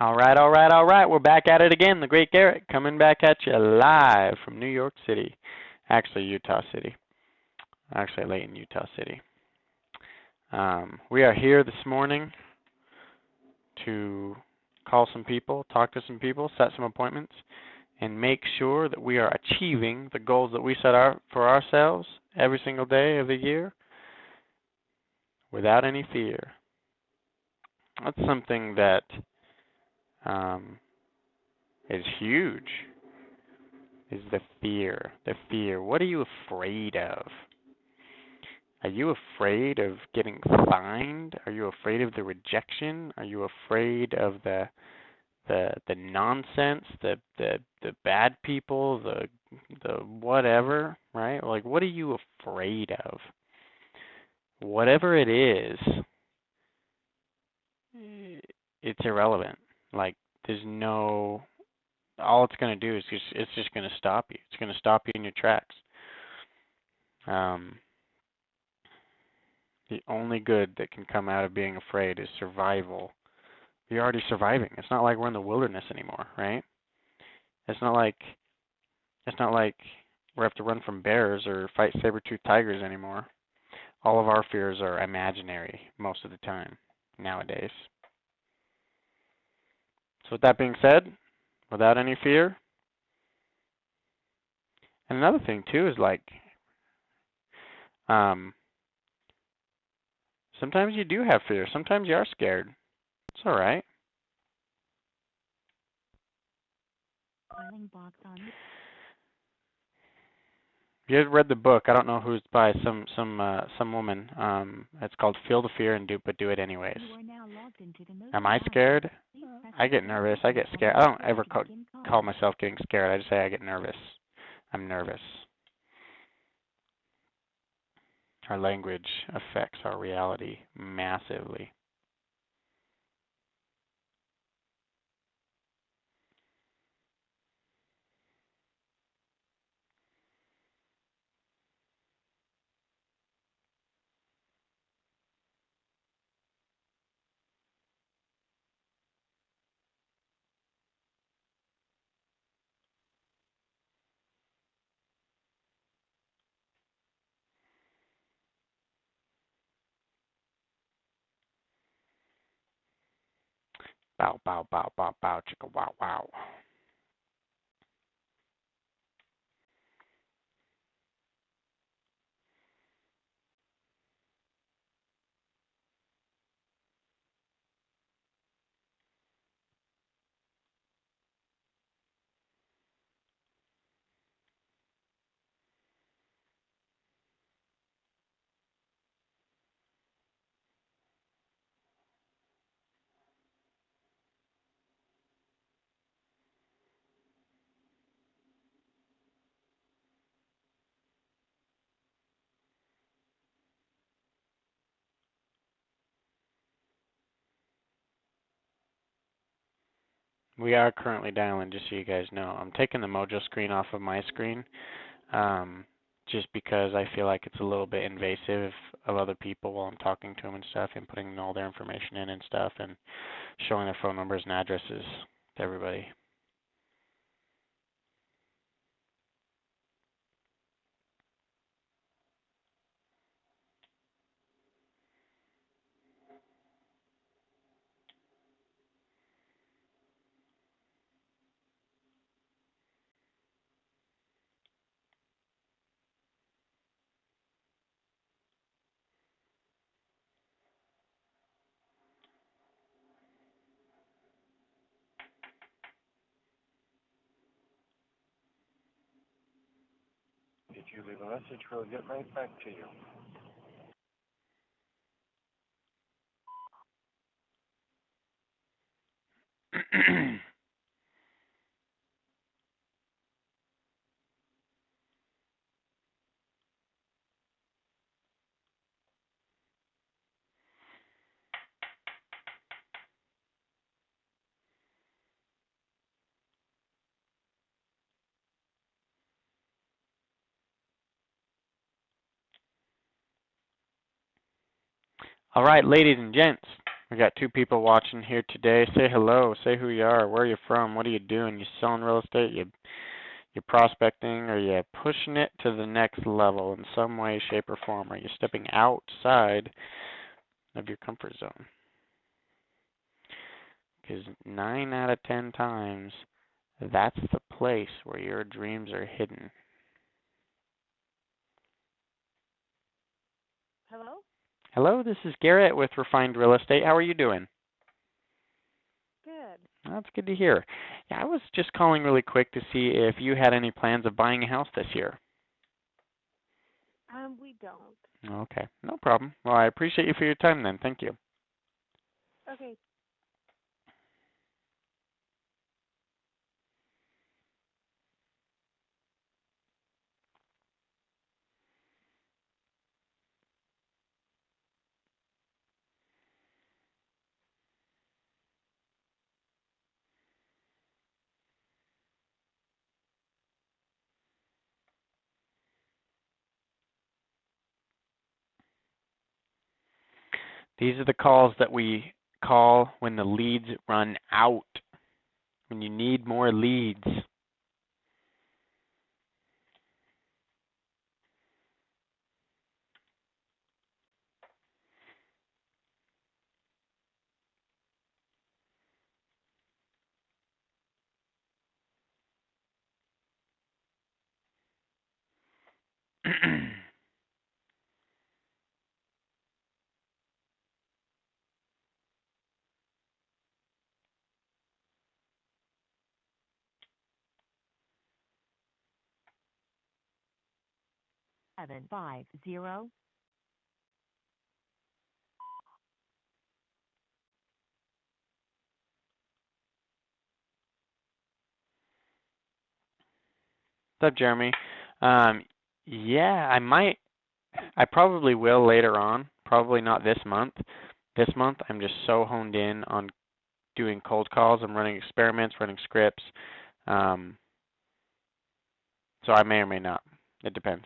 All right, all right, all right. We're back at it again. The Great Garrett coming back at you live from New York City. Actually, Utah City. Actually, Layton, Utah City. We are here this morning to call some people, talk to some people, set some appointments, and make sure that we are achieving the goals that we set for ourselves every single day of the year without any fear. That's something that is huge, is the fear. The fear. What are you afraid of? Are you afraid of getting fined? Are you afraid of the rejection? Are you afraid of the nonsense, the bad people, the whatever, right? Like, what are you afraid of? Whatever it is, it's irrelevant. Like, there's no, all it's going to do is it's just going to stop you. It's going to stop you in your tracks. The only good that can come out of being afraid is survival. You're already surviving. It's not like we're in the wilderness anymore, right? It's not like we have to run from bears or fight saber-toothed tigers anymore. All of our fears are imaginary most of the time nowadays. So with that being said, without any fear, and another thing too is like, sometimes you do have fear. Sometimes you are scared. It's all right. You had read the book. I don't know who's by some woman. It's called Feel the Fear and Do It Anyways. Am I scared? I get nervous. I get scared. I don't ever call myself getting scared. I just say I get nervous. I'm nervous. Our language affects our reality massively. Bow, bow, bow, bow, bow, chicka, wow, wow. We are currently dialing, just so you guys know. I'm taking the Mojo screen off of my screen, just because I feel like it's a little bit invasive of other people while I'm talking to them and stuff, and putting all their information in and stuff, and showing their phone numbers and addresses to everybody. If you leave a message, we'll get right back to you. All right, ladies and gents, We got 2 people watching here today. Say hello. Say who you are. Where are you from? What are you doing? You selling real estate? You prospecting? Are you pushing it to the next level in some way, shape, or form? Are you stepping outside of your comfort zone? Because 9 out of 10 times, that's the place where your dreams are hidden. Hello? Hello, this is Garrett with Refined Real Estate. How are you doing? Good. That's good to hear. Yeah, I was just calling really quick to see if you had any plans of buying a house this year. We don't. Okay, no problem. Well, I appreciate you for your time then. Thank you. Okay. These are the calls that we call when the leads run out, when you need more leads. What's 750? What's up, Jeremy? Yeah, I probably will later on. Probably not this month. This month, I'm just so honed in on doing cold calls. I'm running experiments, running scripts. Um, so I may or may not. It depends.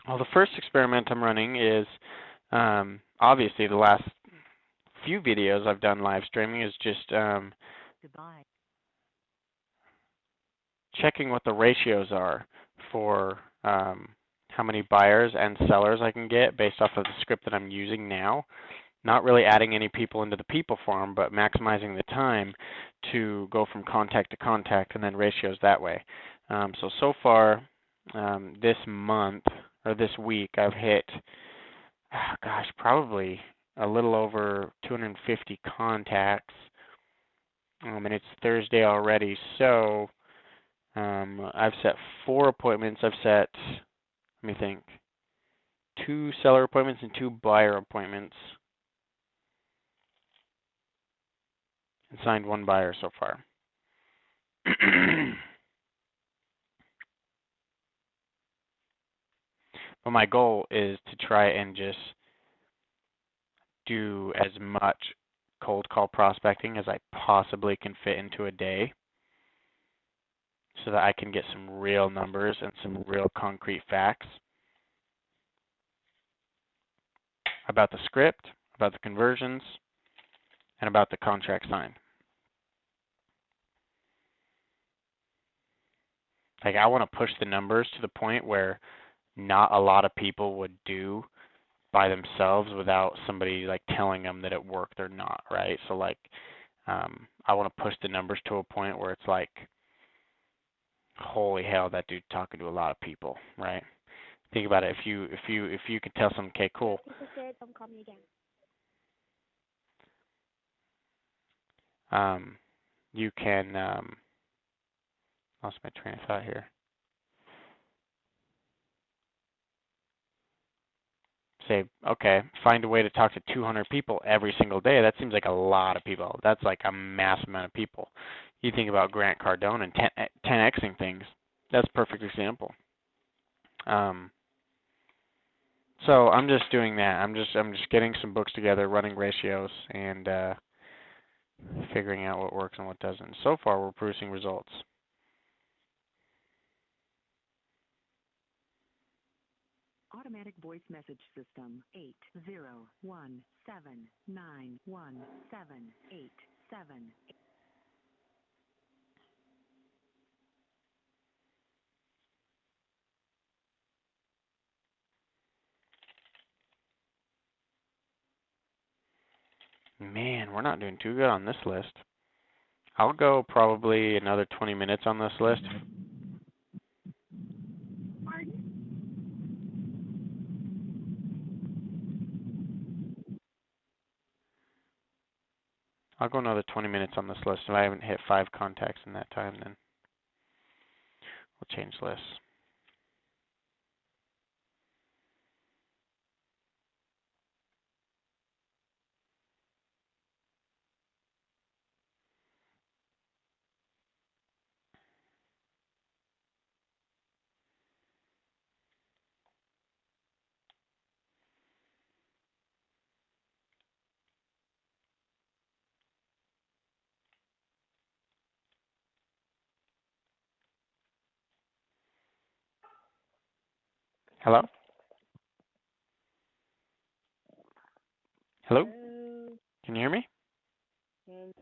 Well, the first experiment I'm running is obviously the last few videos I've done live streaming is just Goodbye. checking what the ratios are for how many buyers and sellers I can get based off of the script that I'm using now. Not really adding any people into the people form, but maximizing the time to go from contact to contact and then ratios that way. So far, this month or this week, I've hit, probably a little over 250 contacts, and it's Thursday already. So I've set 4 appointments. I've set, let me think, 2 seller appointments and 2 buyer appointments, and signed 1 buyer so far. But my goal is to try and just do as much cold call prospecting as I possibly can fit into a day so that I can get some real numbers and some real concrete facts about the script, about the conversions, and about the contract signed. Like, I want to push the numbers to the point where not a lot of people would do by themselves without somebody like telling them that it worked or not, right? So like, I want to push the numbers to a point where it's like, holy hell, that dude's talking to a lot of people, right? Think about it. If you could tell someone, okay, cool. You can lost my train of thought here. Say, okay, find a way to talk to 200 people every single day. That seems like a lot of people. That's like a massive amount of people. You think about Grant Cardone and 10xing things. That's a perfect example. So I'm just doing that. I'm just getting some books together, running ratios, and figuring out what works and what doesn't. So far, we're producing results. Automatic voice message system 801791787. Man, we're not doing too good on this list. I'll go probably another 20 minutes on this list. I'll go another 20 minutes on this list. If I haven't hit 5 contacts in that time, then we'll change lists. Hello? Hello? Can you hear me? Can you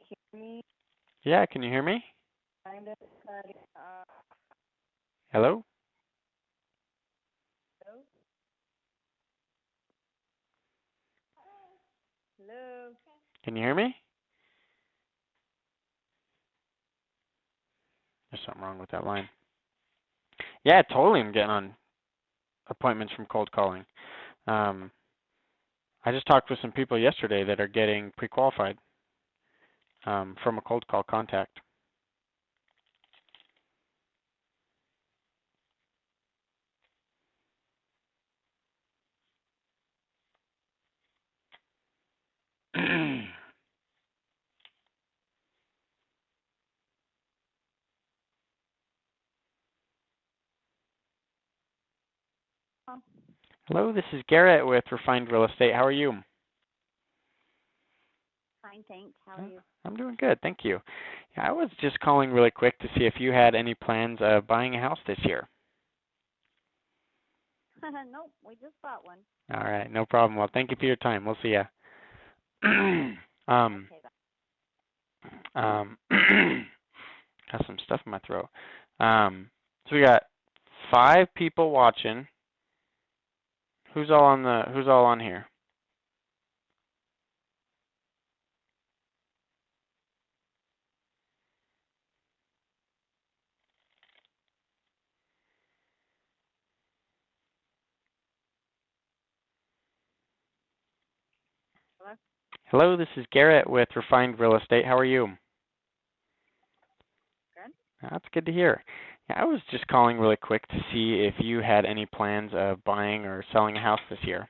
hear me? Yeah, can you hear me? Kind of cutting off. Hello? Hello? Hello? Can you hear me? There's something wrong with that line. Yeah, totally. I'm getting on appointments from cold calling. I just talked with some people yesterday that are getting pre-qualified from a cold call contact. Hello, this is Garrett with Refined Real Estate. How are you? Fine, thanks. How are you? I'm doing good, thank you. Yeah, I was just calling really quick to see if you had any plans of buying a house this year. Nope, we just bought one. All right, no problem. Well, thank you for your time. We'll see ya. Okay, bye. Got some stuff in my throat. So we got 5 people watching. Who's all on here? Hello? Hello, this is Garrett with Refined Real Estate. How are you? Good. That's good to hear. Yeah, I was just calling really quick to see if you had any plans of buying or selling a house this year.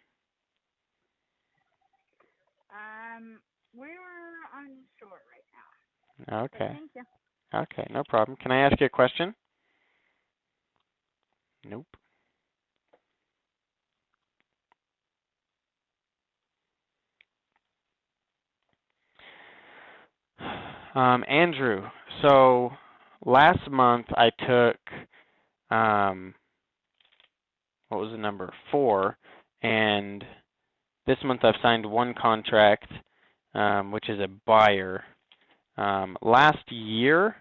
We're unsure right now. But Okay. thank you. Okay, no problem. Can I ask you a question? Nope. Andrew, so last month I took, what was the number? 4, and this month I've signed 1 contract, which is a buyer. Last year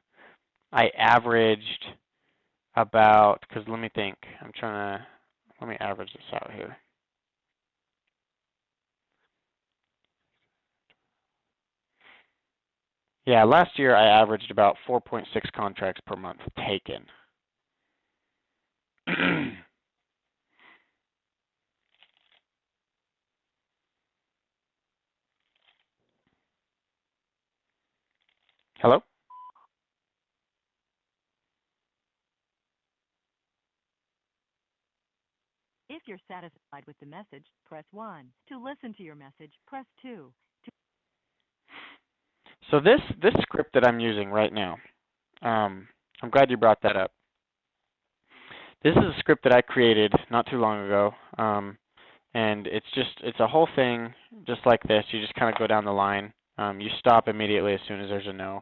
I averaged about, because let me think, let me average this out here. Yeah, last year I averaged about 4.6 contracts per month taken. Hello? If you're satisfied with the message, press 1. To listen to your message, press 2. So this script that I'm using right now, I'm glad you brought that up. This is a script that I created not too long ago, and it's a whole thing just like this. You just kind of go down the line. You stop immediately as soon as there's a no.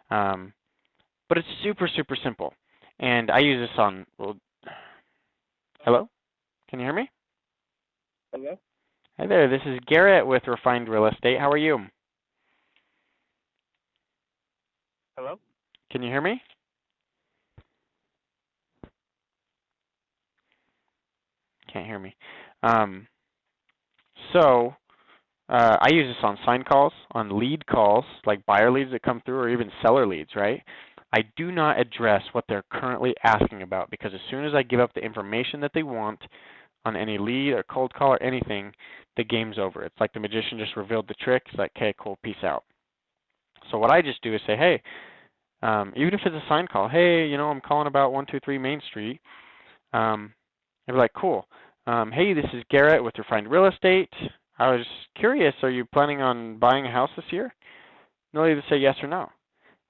But it's super, super simple. And I use this on, well, hello? Can you hear me? Hello? Hi there, this is Garrett with Refined Real Estate. How are you? Hello? Can you hear me? Can't hear me. So I use this on sign calls, on lead calls, like buyer leads that come through, or even seller leads, right? I do not address what they're currently asking about, because as soon as I give up the information that they want on any lead or cold call or anything, the game's over. It's like the magician just revealed the trick. It's like, okay, cool, peace out. So what I just do is say, hey, even if it's a sign call, hey, I'm calling about 123 Main Street. I'd be like, cool. Hey, this is Garrett with Refined Real Estate. I was curious, are you planning on buying a house this year? They'll either say yes or no.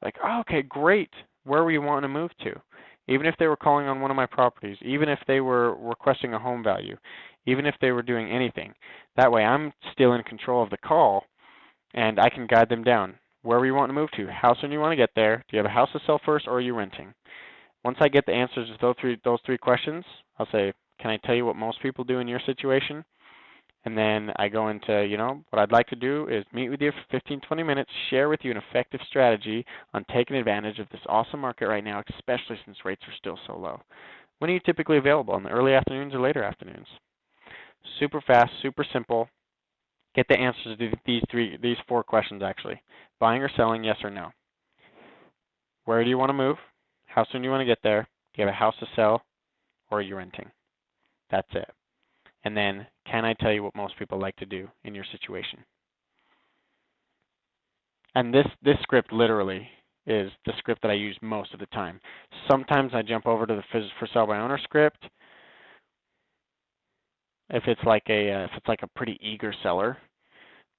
Like, oh, okay, great. Where were you wanting to move to? Even if they were calling on one of my properties, even if they were requesting a home value, even if they were doing anything. That way I'm still in control of the call, and I can guide them down. Where were you wanting to move to? How soon you want to get there? Do you have a house to sell first, or are you renting? Once I get the answers to those three questions, I'll say, can I tell you what most people do in your situation? And then I go into, what I'd like to do is meet with you for 15, 20 minutes, share with you an effective strategy on taking advantage of this awesome market right now, especially since rates are still so low. When are you typically available? In the early afternoons or later afternoons? Super fast, super simple. Get the answers to these 4 questions actually. Buying or selling, yes or no. Where do you want to move? How soon do you want to get there? Do you have a house to sell, or are you renting? That's it. And then, can I tell you what most people like to do in your situation? And this script literally is the script that I use most of the time. Sometimes I jump over to the for sale by owner script if it's like a pretty eager seller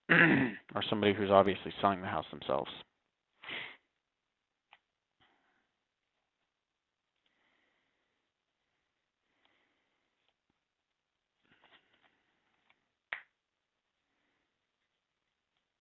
or somebody who's obviously selling the house themselves.